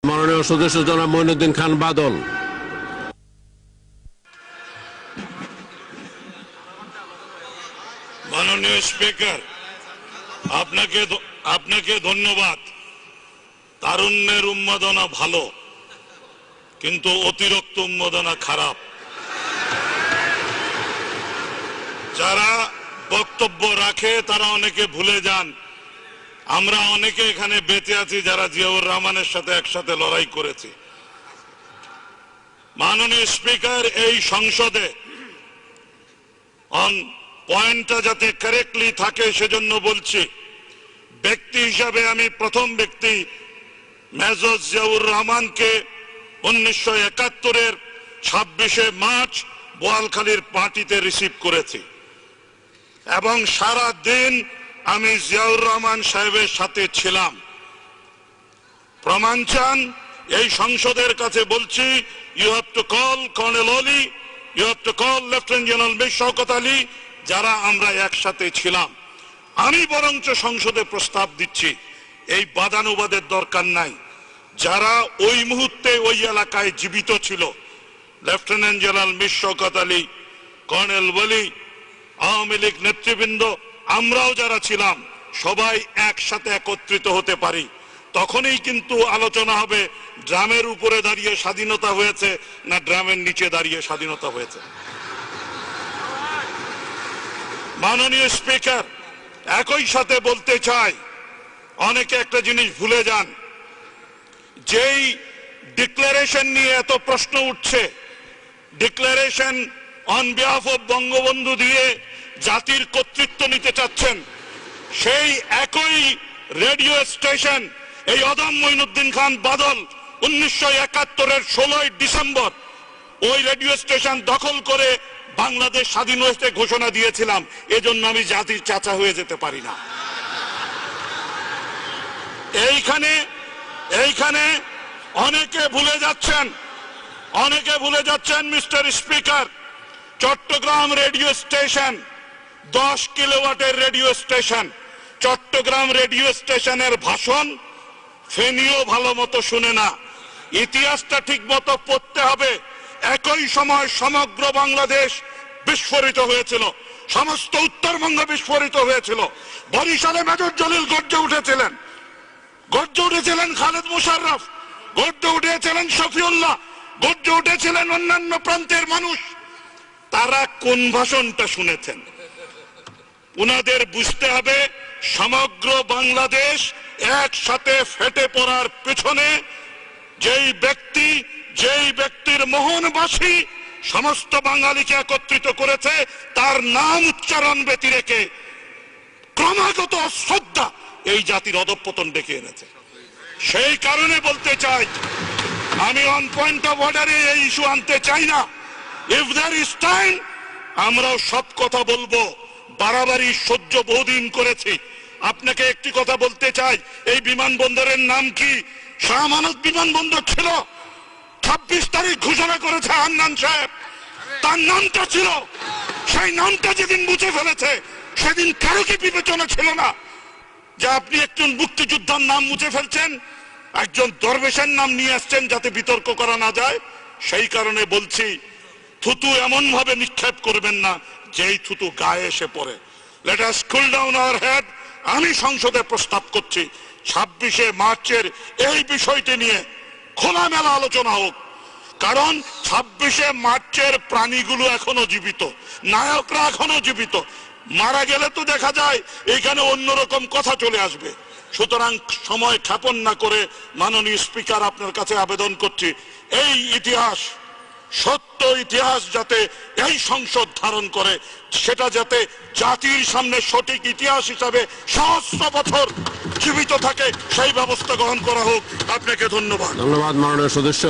মাননীয় সদস্য জনাব মঈনুদ্দিন খান বাদল। মাননীয় স্পিকার, আপনাকে ধন্যবাদ। তারুণ্যের উন্মাদনা ভালো, কিন্তু অতিরিক্ত উন্মাদনা খারাপ। যারা বক্তব্য রাখে তারা অনেকে ভুলে যান আমরা অনেকে এখানে বেঁচে আছি যারা জিয়াউর রহমানের সাথে একসাথে লড়াই করেছি। মাননীয় স্পিকার, এই সংসদে অন পয়েন্টটা যাতে কারেক্টলি থাকে সেজন্য বলছি, ব্যক্তি হিসাবে আমি প্রথম ব্যক্তি মেজর জিয়াউর রহমানকে 1971-এর 26শে মার্চ বোয়ালখালীর পার্টিতে রিসিভ করেছি এবং সারা দিন আমি জিয়াউর রহমান সাহেবের সাথে ছিলাম। প্রমাণ চান, এই সংসদের কাছে বলছি, you have to call colonel Oli, you have to call lieutenant general Mir Shawkat Ali, যারা আমরা একসাথে ছিলাম। আমি বরঞ্চ সংসদে প্রস্তাব দিচ্ছি, এই বাদানুবাদের দরকার নাই। যারা ওই মুহূর্তে ওই এলাকায় জীবিত ছিল, lieutenant general Mir Shawkat Ali, colonel Oli, Awami League নেতৃবৃন্দ, আমরাও যারা ছিলাম, সবাই একসাথে একত্রিত হতে পারি। তখনই কিন্তু আলোচনা হবে ড্রামের উপরে দাঁড়িয়ে স্বাধীনতা হয়েছে না ড্রামের নিচে দাঁড়িয়ে স্বাধীনতা হয়েছে। মাননীয় স্পিকার, একই সাথে বলতে চাই, অনেকে একটা জিনিস ভুলে যান, যেই ডিক্লারেশন নিয়ে এত প্রশ্ন উঠছে, declaration on behalf of Bangabandhu দিয়ে জাতির কর্তৃত্ব নিতে চাচ্ছেন, সেই একই রেডিও স্টেশন এই অদম মঈনুদ্দিন খান বাদল 1971-এর 16ই ডিসেম্বর ওই রেডিও স্টেশন দখল করে বাংলাদেশ স্বাধীন হয়েছে ঘোষণা দিয়েছিলাম। এজন্য আমি জাতির চাচা হয়ে যেতে পারি না। এইখানে অনেকে ভুলে যাচ্ছেন mister speaker, Chittagong radio station 10 কিলোওয়াটের রেডিও স্টেশন। চট্টগ্রাম রেডিও স্টেশনের ভাষণ ফেনীও ভালো মতো শুনে না। ইতিহাসটা ঠিক মতো পড়তে হবে। একই সময় সমগ্র বাংলাদেশ বিস্ফোরিত হয়েছিল, সমস্ত উত্তরবঙ্গ বিস্ফোরিত হয়েছিল। বরিশালে মেজর জলিল গর্জে উঠেছিলেন খালেদ মোশাররফ, গর্জে উঠেছিলেন শফিউল্লাহ, গর্জে উঠেছিলেন অন্যান্য প্রান্তের মানুষ। তারা কোন ভাষণটা শুনেছেন? উনাদের বুঝতে হবে, সমগ্র বাংলাদেশ একসাথে ফেটে পড়ার পেছনে যেই ব্যক্তির মোহনবাসী সমস্ত বাঙালিকে একত্রিত করেছে, তার নাম উচ্চারণ ব্যতি রেখে ক্রমাগত শ্রদ্ধা এই জাতির অধঃপতন ডেকে এনেছে। সেই কারণে বলতে চাই, আমি অন পয়েন্ট অফ অর্ডারে এই ইস্যু আনতে চাই না। ইফ দেয়ার ইজ টাইম, আমরাও সব কথা বলবো। বাড়াবাড়ি সহ্য বহুদিন করেছি। আপনাকে একটি কথা বলতে চাই, এই বিমানবন্দরের নাম কি? শাহ আমানত বিমানবন্দর ছিল। 26 তারিখ ঘোষণা করেছে হান্নান সাহেব, তার নামটা ছিল। সেই নামটা যেদিন মুছে ফেলেছে, সেদিন কারো কি বিবেচনা ছিল না যে আপনি একজন মুক্তিযোদ্ধার নাম মুছে ফেলছেন, একজন দরবেশের নাম নিয়ে আসছেন যাতে বিতর্ক করা না যায়? সেই কারণে বলছি, থুতু এমন ভাবে নিক্ষেপ করবেন না যেই থুতু গায়ে এসে পড়ে। Let us cool down our head. আমি সংসদে প্রস্তাব করছি, 26শে মার্চের এই বিষয়টি নিয়ে খোলামেলা আলোচনা হোক। কারণ 26শে মার্চের প্রাণীগুলো এখনো জীবিত, নায়করা এখনো জীবিত। মারা গেলে তো দেখা যায় এখানে অন্যরকম কথা চলে আসবে। সুতরাং সময় ক্ষেপণ না করে মাননীয় স্পিকার আপনার কাছে আবেদন করছি, এই ইতিহাস, সত্য ইতিহাস যাতে এই সংসদ ধারণ করে, সেটা যাতে জাতির সামনে সঠিক ইতিহাস হিসাবে সহস্র বছর জীবিত থাকে, সেই ব্যবস্থা গ্রহণ করা হোক। আপনাকে ধন্যবাদ। মাননীয় সদস্য।